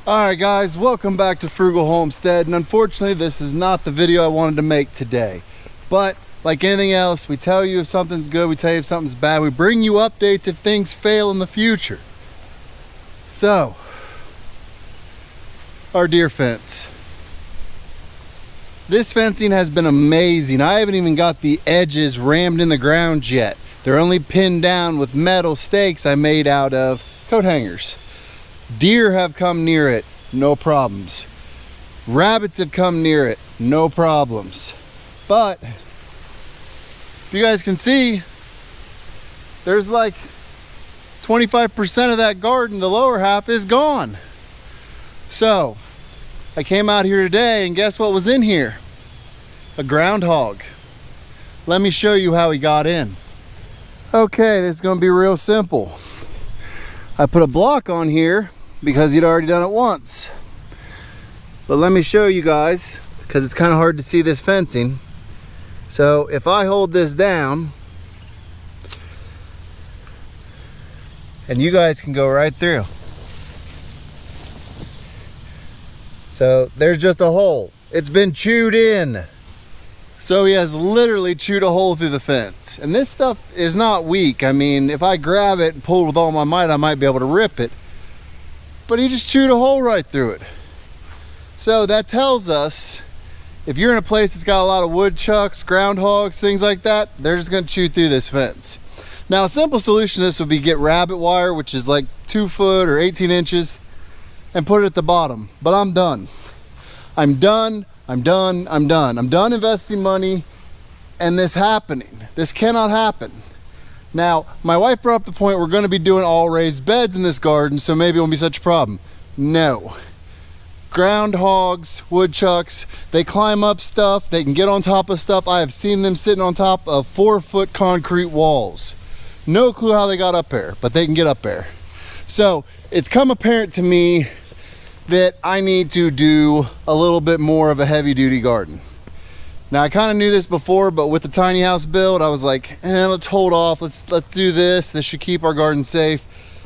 Alright guys, welcome back to Frugal Homestead, and unfortunately this is not the video I wanted to make today. But like anything else, we tell you if something's good, we tell you if something's bad, we bring you updates if things fail in the future. So, our deer fence. This fencing has been amazing. I haven't even got the edges rammed in the ground yet. They're only pinned down with metal stakes I made out of coat hangers. Deer have come near it, no problems. Rabbits have come near it, no problems. But if you guys can see, there's like 25% of that garden, the lower half is gone. So I came out here today and guess what was in here? A groundhog. Let me show you how he got in. Okay, this is gonna be real simple. I put a block on here because he'd already done it once. But let me show you guys, because it's kind of hard to see this fencing. So if I hold this down, and you guys can go right through. So there's just a hole. It's been chewed in. So he has literally chewed a hole through the fence. And this stuff is not weak. I mean, if I grab it and pull with all my might, I might be able to rip it. But he just chewed a hole right through it. So that tells us if you're in a place that's got a lot of woodchucks, groundhogs, things like that, they're just gonna chew through this fence. Now a simple solution to this would be get rabbit wire, which is like 2 foot or 18 inches, and put it at the bottom. But I'm done. I'm done investing money and this happening. This cannot happen. Now, my wife brought up the point we're going to be doing all raised beds in this garden, so maybe it won't be such a problem. No. Groundhogs, woodchucks, they climb up stuff, they can get on top of stuff. I have seen them sitting on top of 4-foot concrete walls. No clue how they got up there, but they can get up there. So, it's come apparent to me that I need to do a little bit more of a heavy-duty garden. Now I kind of knew this before, but with the tiny house build, I was like, let's hold off, let's do this. This should keep our garden safe.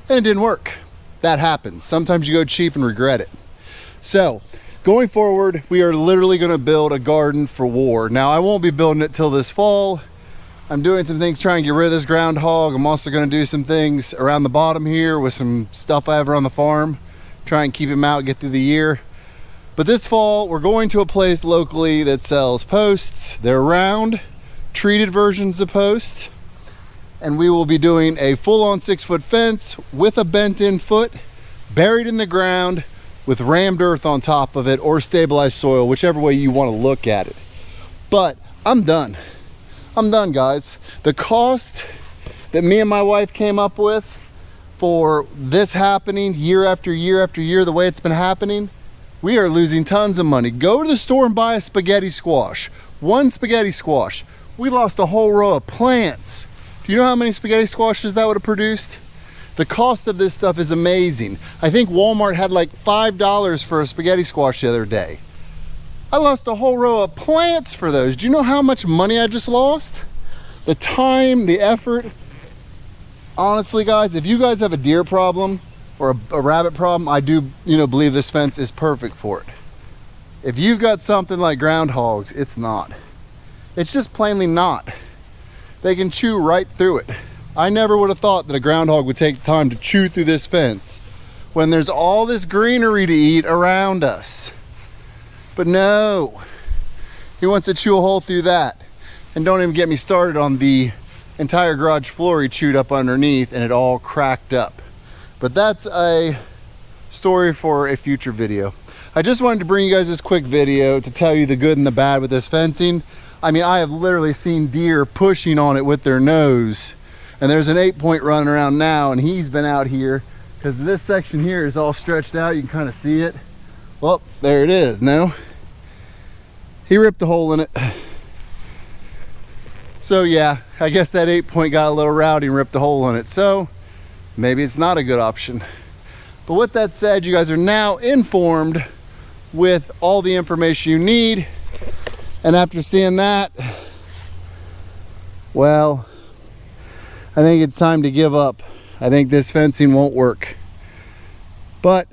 And it didn't work. That happens. Sometimes you go cheap and regret it. So going forward, we are literally going to build a garden for war. Now I won't be building it till this fall. I'm doing some things trying to get rid of this groundhog. I'm also going to do some things around the bottom here with some stuff I have around the farm. Try and keep him out, get through the year. But this fall, we're going to a place locally that sells posts. They're round, treated versions of posts. And we will be doing a full-on 6-foot fence with a bent-in foot, buried in the ground, with rammed earth on top of it, or stabilized soil, whichever way you want to look at it. But I'm done. I'm done, guys. The cost that me and my wife came up with for this happening year after year after year, the way it's been happening, we are losing tons of money. Go to the store and buy a spaghetti squash. One spaghetti squash. We lost a whole row of plants. Do you know how many spaghetti squashes that would have produced? The cost of this stuff is amazing. I think Walmart had like $5 for a spaghetti squash the other day. I lost a whole row of plants for those. Do you know how much money I just lost? The time, the effort. Honestly, guys, if you guys have a deer problem or a rabbit problem, I do, believe this fence is perfect for it. If you've got something like groundhogs, it's not. It's just plainly not. They can chew right through it. I never would have thought that a groundhog would take time to chew through this fence when there's all this greenery to eat around us. But no, he wants to chew a hole through that. And don't even get me started on the entire garage floor he chewed up underneath and it all cracked up. But that's a story for a future video. I just wanted to bring you guys this quick video to tell you the good and the bad with this fencing. I mean, I have literally seen deer pushing on it with their nose. And there's an 8-point running around now, and he's been out here because this section here is all stretched out. You can kind of see it. Well, there it is. No, he ripped a hole in it. So yeah, I guess that 8-point got a little rowdy and ripped a hole in it. So maybe it's not a good option. But with that said, you guys are now informed with all the information you need. And after seeing that, well, I think it's time to give up. I think this fencing won't work. But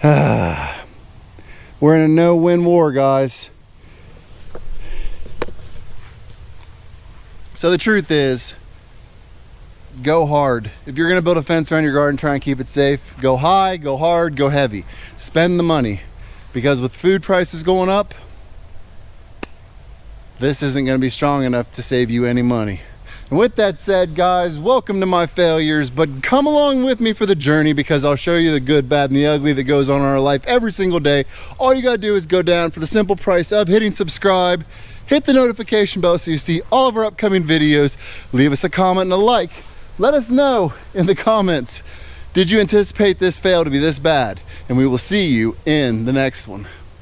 We're in a no-win war, guys. So the truth is, go hard. If you're gonna build a fence around your garden, try and keep it safe. Go high, go hard, go heavy. Spend the money, because with food prices going up, this isn't gonna be strong enough to save you any money. And with that said, guys, welcome to my failures, but come along with me for the journey, because I'll show you the good, bad, and the ugly that goes on in our life every single day. All you gotta do is go down for the simple price of hitting subscribe, hit the notification bell so you see all of our upcoming videos, leave us a comment and a like. Let us know in the comments, did you anticipate this fail to be this bad? And we will see you in the next one.